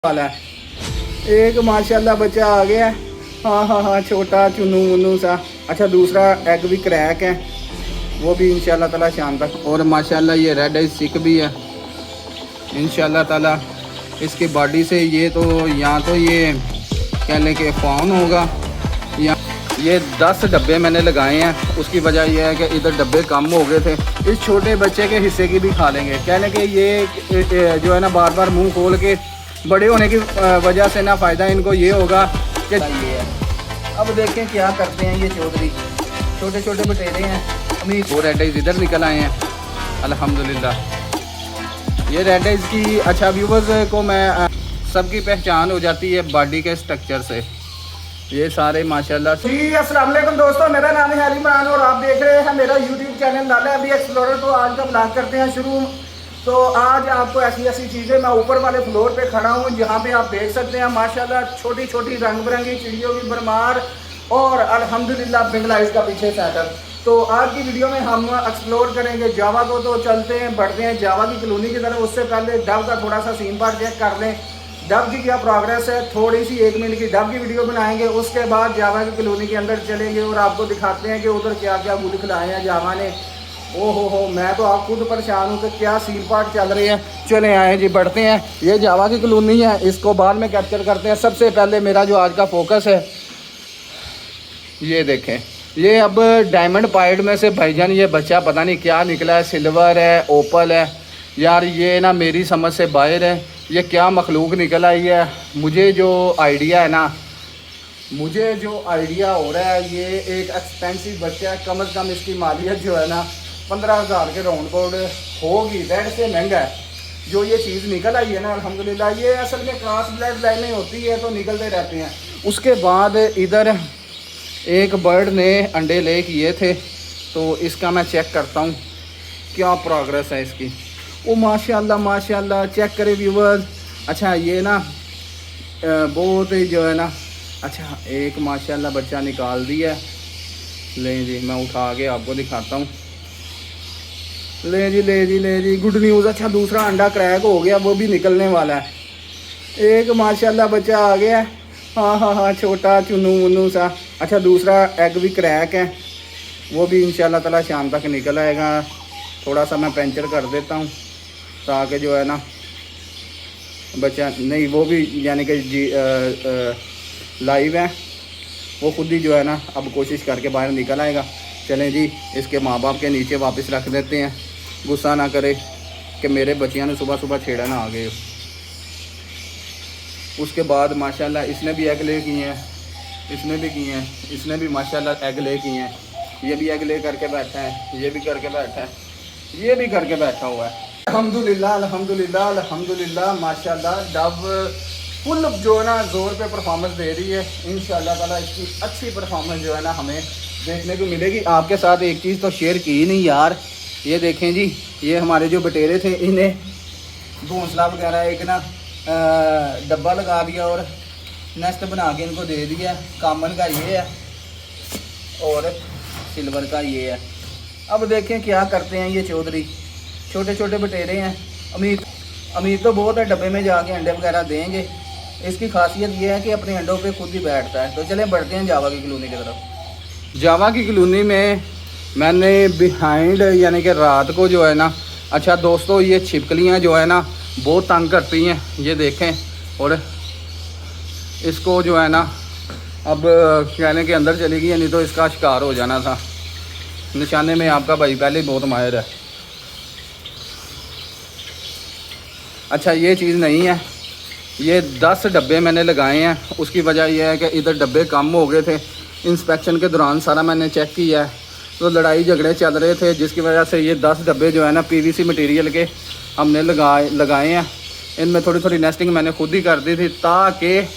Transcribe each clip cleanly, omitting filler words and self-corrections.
वाला है। एक माशाल्लाह बच्चा आ गया है। हाँ, छोटा चुन्नू मुन्नू सा। अच्छा, दूसरा एग भी क्रैक है, वो भी इंशाल्लाह ताला शाम तक। और माशाल्लाह ये रेड आई सिक भी है इंशाल्लाह ताला। इसकी बॉडी से ये तो या तो ये कह लें कि फाउन होगा, या ये 10 डब्बे मैंने लगाए हैं। उसकी वजह यह है कि इधर डब्बे कम हो गए थे। इस छोटे बच्चे के हिस्से की भी खा लेंगे। कह लें कि ये जो है ना बार बार मुंह खोल के बड़े होने की वजह से ना फ़ायदा इनको ये होगा कि ये है। अब देखें क्या करते हैं ये चौधरी। छोटे छोटे बटेरे हैं। अभी वो रेड आइज़ इधर निकल आए हैं अल्हम्दुलिल्लाह। ये रेड आइज़ की अच्छा व्यूवर्स को मैं सबकी पहचान हो जाती है बॉडी के स्ट्रक्चर से। ये सारे माशाल्लाह। जी अस्सलाम वालेकुम दोस्तों, मेरा नाम है अली इमरान और आप देख रहे हैं मेरा यूट्यूब चैनल लाला अभी एक्सप्लोरर। तो आज का ब्लॉग करते हैं शुरू। तो आज आपको ऐसी ऐसी चीज़ें, मैं ऊपर वाले फ्लोर पे खड़ा हूँ जहाँ पे आप देख सकते हैं माशाल्लाह छोटी छोटी रंग बिरंगी चिड़ियों की भरमार और अल्हम्दुलिल्लाह बेंगलाइज का पीछे सेटअप। तो आज की वीडियो में हम एक्सप्लोर करेंगे जावा को। तो चलते हैं, बढ़ते हैं जावा की कॉलोनी की तरफ। उससे पहले डब का थोड़ा सा सीन पार्ट चेक कर लें, डब की क्या प्रोग्रेस है। थोड़ी सी 1 मिनट की डब की वीडियो बनाएंगे। उसके बाद जावा की कॉलोनी के अंदर चलेंगे और आपको दिखाते हैं कि उधर क्या क्या गुल खिलाए हैं जावा ने। ओ हो, मैं तो आप खुद परेशान हूँ कि क्या सीन पार्ट चल रहे हैं। चले आए जी, बढ़ते हैं। ये जावा की कॉलोनी है, इसको बाद में कैप्चर करते हैं। सबसे पहले मेरा जो आज का फोकस है, ये देखें, ये अब डायमंड पाइड में से भाईजान ये बच्चा पता नहीं क्या निकला है। सिल्वर है, ओपल है यार, ये ना मेरी समझ से बाहर है। ये क्या मखलूक निकल आई है। मुझे जो आइडिया हो रहा है, ये एक एक्सपेंसिव बच्चा है। कम से कम इसकी मालियत जो है ना 15,000 के राउंड बोर्ड होगी। रेड से महंगा है जो ये चीज़ निकल आई है ना अल्हम्दुलिल्लाह। ये असल में क्रॉस ब्लड लाइनें होती है तो निकलते रहते हैं। उसके बाद इधर एक बर्ड ने अंडे ले किए थे, तो इसका मैं चेक करता हूँ क्या प्रोग्रेस है इसकी। ओ माशाल्लाह माशाल्लाह, चेक करें व्यूवर्स। अच्छा, ये ना बहुत ही जो है ना, अच्छा एक माशाल्लाह बच्चा निकाल दिया। ले जी, मैं उठा के आपको दिखाता हूँ। ले जी, गुड न्यूज़। अच्छा, दूसरा अंडा क्रैक हो गया, वो भी निकलने वाला है। एक माशाल्लाह बच्चा आ गया है। हाँ, छोटा चुन्नू मुन्नू सा। अच्छा, दूसरा एग भी क्रैक है, वो भी इंशाल्लाह ताला शाम तक निकल आएगा। थोड़ा सा मैं पेंचर कर देता हूँ ताकि जो है ना बच्चा नहीं, वो भी यानी कि लाइव है, वो खुद ही जो है ना अब कोशिश करके बाहर निकल आएगा। चलें जी, इसके माँ बाप के नीचे वापस रख देते हैं। गुस्सा ना करे कि मेरे बच्चियाँ ने सुबह सुबह छेड़ा ना आ गए। उसके बाद माशाल्लाह इसने भी एग ले किए हैं, इसने भी किए हैं, इसने भी माशाल्लाह एग ले किए हैं। ये भी एग ले करके बैठा है, ये भी करके बैठा है, ये भी करके बैठा हुआ है। अल्हम्दुलिल्लाह अल्हम्दुलिल्लाह अल्हम्दुलिल्लाह माशाल्लाह। डब फुल जो है ना ज़ोर पे परफॉर्मेंस दे रही है। इंशाल्लाह ताला इसकी अच्छी परफॉर्मेंस जो है ना हमें देखने को मिलेगी। आपके साथ एक चीज़ तो शेयर की नहीं यार, ये देखें जी, ये हमारे जो बटेरे थे इन्हें घोंसला वगैरह एक ना डब्बा लगा दिया और नेस्ट बना के इनको दे दिया। कामन का ये है और सिल्वर का ये है। अब देखें क्या करते हैं ये चौधरी। छोटे छोटे बटेरे हैं। अमीर तो बहुत है, डब्बे में जाके अंडे वगैरह देंगे। इसकी खासियत ये है कि अपने अंडों पे खुद ही बैठता है। तो चलें बढ़ते हैं जावा की कॉलोनी की तरफ। जावा की कॉलोनी में मैंने बिहाइंड यानी कि रात को जो है ना, अच्छा दोस्तों, ये छिपकलियाँ जो है ना बहुत तंग करती हैं, ये देखें। और इसको जो है ना अब कहने के अंदर चली गई, नहीं तो इसका शिकार हो जाना था। निशाने में आपका भाई पहले बहुत माहिर है। अच्छा, ये चीज़ नहीं है, ये 10 डब्बे मैंने लगाए हैं। उसकी वजह यह है कि इधर डब्बे कम हो गए थे। इंस्पेक्शन के दौरान सारा मैंने चेक किया है, तो लड़ाई झगड़े चल रहे थे, जिसकी वजह से ये 10 डब्बे जो है ना पीवीसी मटेरियल के हमने लगाए हैं। इनमें थोड़ी थोड़ी नेस्टिंग मैंने खुद ही कर दी थी ताकि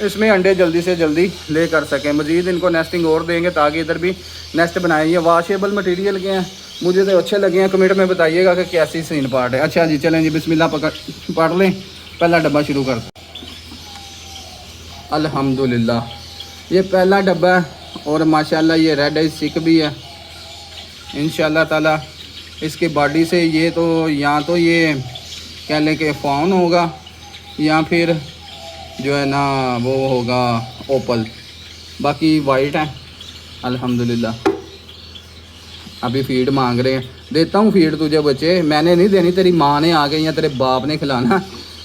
इसमें अंडे जल्दी से जल्दी ले कर सकें। मज़ीद इनको नेस्टिंग और देंगे ताकि इधर भी नेस्ट बनाएं। ये वाशेबल मटेरियल के हैं, मुझे तो अच्छे लगे हैं। कमेंट में बताइएगा कि कैसी सीन पार्ट है। अच्छा जी, चलें जी, बिस्मिल्लाह पढ़ लें। पहला डब्बा शुरू कर। अल्हम्दुलिल्लाह, ये पहला डब्बा है और माशाल्लाह ये रेड आई सिक भी है इंशाल्लाह ताला। इसकी बॉडी से ये तो या तो ये कह लें कि फाउन होगा या फिर जो है ना वो होगा ओपल, बाकी वाइट है अल्हम्दुलिल्लाह। अभी फीड मांग रहे हैं, देता हूँ फीड तुझे बच्चे, मैंने नहीं देनी, तेरी माँ ने आके या तेरे बाप ने खिलाना,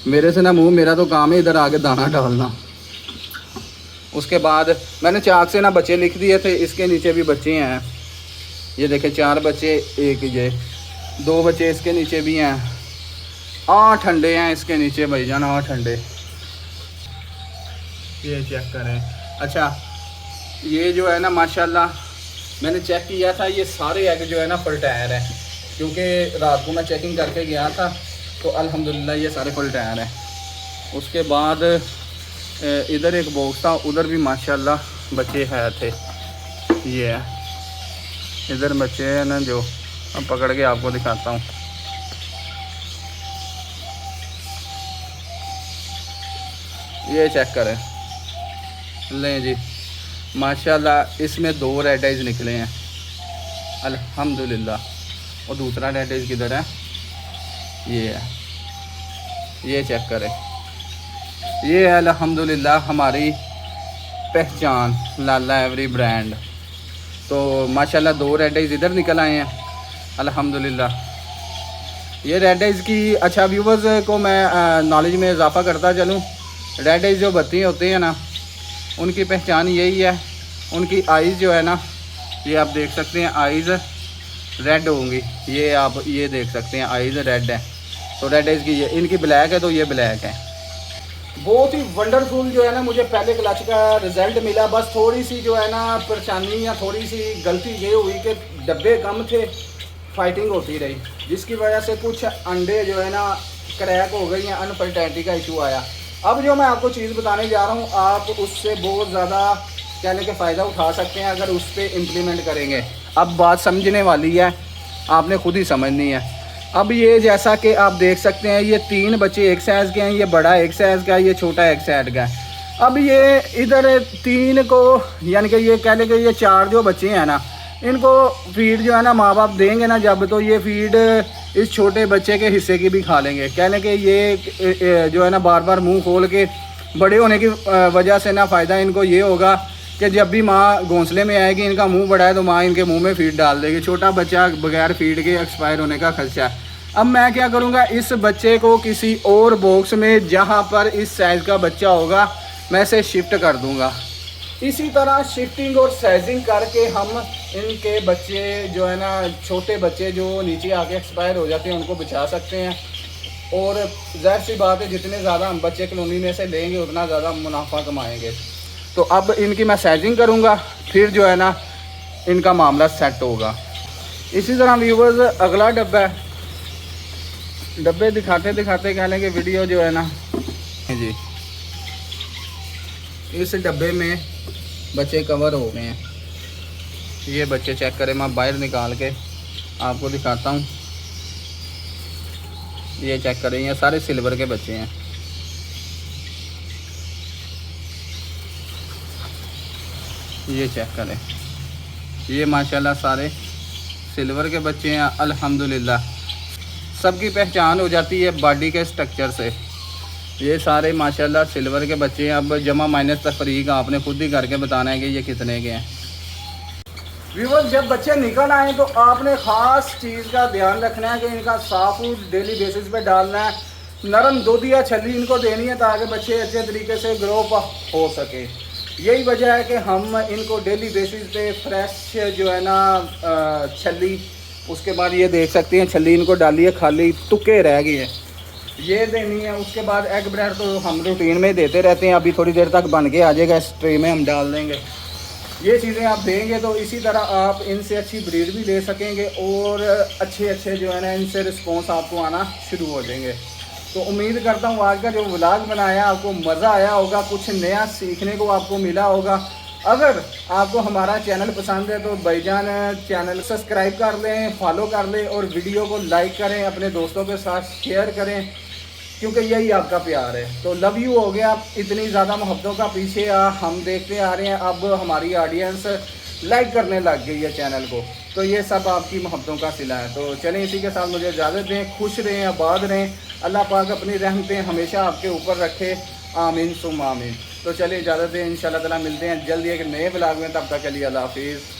मेरे से ना मुंह, मेरा तो काम है इधर आके दाना डालना। उसके बाद मैंने चाक से ना बच्चे लिख दिए थे, इसके नीचे भी बच्चे हैं, ये देखे 4 बच्चे, एक ये 2 बच्चे इसके नीचे भी हैं, 8 अंडे हैं इसके नीचे भाईजान, 8 अंडे, ये चेक करें। अच्छा ये जो है ना माशाल्लाह मैंने चेक किया था, ये सारे एग जो है ना फुल टायर है, क्योंकि रात को मैं चेकिंग करके गया था तो अल्हम्दुलिल्लाह ये सारे फुल टायर हैं। उसके बाद इधर एक बॉक्स था, उधर भी माशाल्लाह बच्चे है थे, ये है इधर बच्चे हैं ना, जो अब पकड़ के आपको दिखाता हूँ। ये चेक करें, लें जी माशाल्लाह, इसमें 2 रेड आइज निकले हैं अल्हम्दुलिल्लाह। और दूसरा रेड आइज किधर है, ये है, ये चेक करें, ये है अल्हम्दुलिल्लाह हमारी पहचान लाला एवरी ब्रांड। तो माशाल्लाह 2 रेड आइज इधर निकल आए हैं अल्हम्दुलिल्लाह। ये रेड आइज की, अच्छा व्यूवर्स को मैं नॉलेज में इजाफ़ा करता चलूँ, रेड आइज जो बत्ती होते हैं ना, उनकी पहचान यही है, उनकी आइज़ जो है ना, ये आप देख सकते हैं आइज़ रेड होंगी, ये आप ये देख सकते हैं आइज़ रेड है। तो रेड आइज़ की ये, इनकी ब्लैक है तो ये ब्लैक है। बहुत ही वंडरफुल जो है ना मुझे पहले क्लच का रिज़ल्ट मिला। बस थोड़ी सी जो है ना परेशानी या थोड़ी सी गलती ये हुई कि डब्बे कम थे, फाइटिंग होती रही, जिसकी वजह से कुछ अंडे जो है ना क्रैक हो गई या अनफर्टिलिटी का इशू आया। अब जो मैं आपको चीज़ बताने जा रहा हूँ, आप उससे बहुत ज़्यादा कहने के फ़ायदा उठा सकते हैं अगर उस पर इम्प्लीमेंट करेंगे। अब बात समझने वाली है, आपने खुद ही समझनी है। अब ये जैसा कि आप देख सकते हैं, ये 3 बच्चे एक साइज़ के हैं, ये बड़ा एक साइज़ का है, ये छोटा एक साइज़ का है। अब ये इधर 3 को यानी कि ये कह लें कि ये 4 जो बच्चे हैं ना, इनको फीड जो है ना माँ बाप देंगे ना जब, तो ये फीड इस छोटे बच्चे के हिस्से की भी खा लेंगे। कह लें कि ये जो है ना बार बार मुंह खोल के बड़े होने की वजह से ना फ़ायदा इनको ये होगा कि जब भी माँ घोंसले में आएगी, इनका मुंह बड़ा है तो माँ इनके मुंह में फीड डाल देगी। छोटा बच्चा बगैर फीड के एक्सपायर होने का खर्चा है। अब मैं क्या करूँगा, इस बच्चे को किसी और बॉक्स में जहाँ पर इस साइज़ का बच्चा होगा मैं इसे शिफ्ट कर दूँगा। इसी तरह शिफ्टिंग और साइजिंग करके हम इनके बच्चे जो है ना, छोटे बच्चे जो नीचे आके एक्सपायर हो जाते हैं, उनको बचा सकते हैं। और ज़ाहिर सी बात है, जितने ज़्यादा हम बच्चे कॉलोनी में से लेंगे उतना ज़्यादा मुनाफा कमाएंगे। तो अब इनकी मैं साइजिंग करूँगा, फिर जो है ना इनका मामला सेट होगा। इसी तरह व्यूवर्स अगला डब्बा है, डब्बे दिखाते दिखाते कह लेंगे वीडियो जो है ना जी, इस डब्बे में बच्चे कवर हो गए हैं। ये बच्चे चेक करें, मैं बाहर निकाल के आपको दिखाता हूँ। ये चेक करें, ये सारे सिल्वर के बच्चे हैं। ये चेक करें, ये माशाल्लाह सारे सिल्वर के बच्चे हैं अल्हम्दुलिल्लाह। सबकी पहचान हो जाती है बॉडी के स्ट्रक्चर से। ये सारे माशाल्लाह सिल्वर के बच्चे हैं। अब जमा माइनस तफरीक आपने खुद ही करके बताना है कि ये कितने के हैं। व्यूअर्स जब बच्चे निकल आए तो आपने ख़ास चीज़ का ध्यान रखना है कि इनका साफ फूड डेली बेसिस पे डालना है। नरम दूध या छली इनको देनी है ताकि बच्चे अच्छे तरीके से ग्रो हो सके। यही वजह है कि हम इनको डेली बेसिस पे फ्रेश जो है ना छली, उसके बाद ये देख सकते हैं छली इनको डाली है, खाली तुक्के रह गए हैं, ये देनी है। उसके बाद एग ब्रेड तो हम रूटीन में देते रहते हैं, अभी थोड़ी देर तक बन के आ जाएगा, इस ट्रे में हम डाल देंगे। ये चीज़ें आप देंगे तो इसी तरह आप इनसे अच्छी ब्रीड भी ले सकेंगे और अच्छे जो है ना इनसे रिस्पॉन्स आपको आना शुरू हो जाएंगे। तो उम्मीद करता हूँ आज का जो व्लॉग बनाया आपको मज़ा आया होगा, कुछ नया सीखने को आपको मिला होगा। अगर आपको हमारा चैनल पसंद है तो भाईजान चैनल सब्सक्राइब कर लें, फॉलो कर लें और वीडियो को लाइक करें, अपने दोस्तों के साथ शेयर करें, क्योंकि यही आपका प्यार है। तो लव यू हो गया। इतनी ज़्यादा मोहब्बतों का पीछे हम देखते आ रहे हैं, अब हमारी ऑडियंस लाइक करने लग गई है चैनल को, तो ये सब आपकी मोहब्बतों का सिला है। तो चलें इसी के साथ मुझे इजाज़त दें, खुश रहें, आबाद रहें, अल्लाह पाक अपनी रहमतें हमेशा आपके ऊपर रखे। आमीन सुम आमीन। तो चलिए इजाज़त दें, इंशाल्लाह ताला मिलते हैं जल्दी एक नए ब्लॉग में, तब तक के लिए अल्लाह हाफिज़।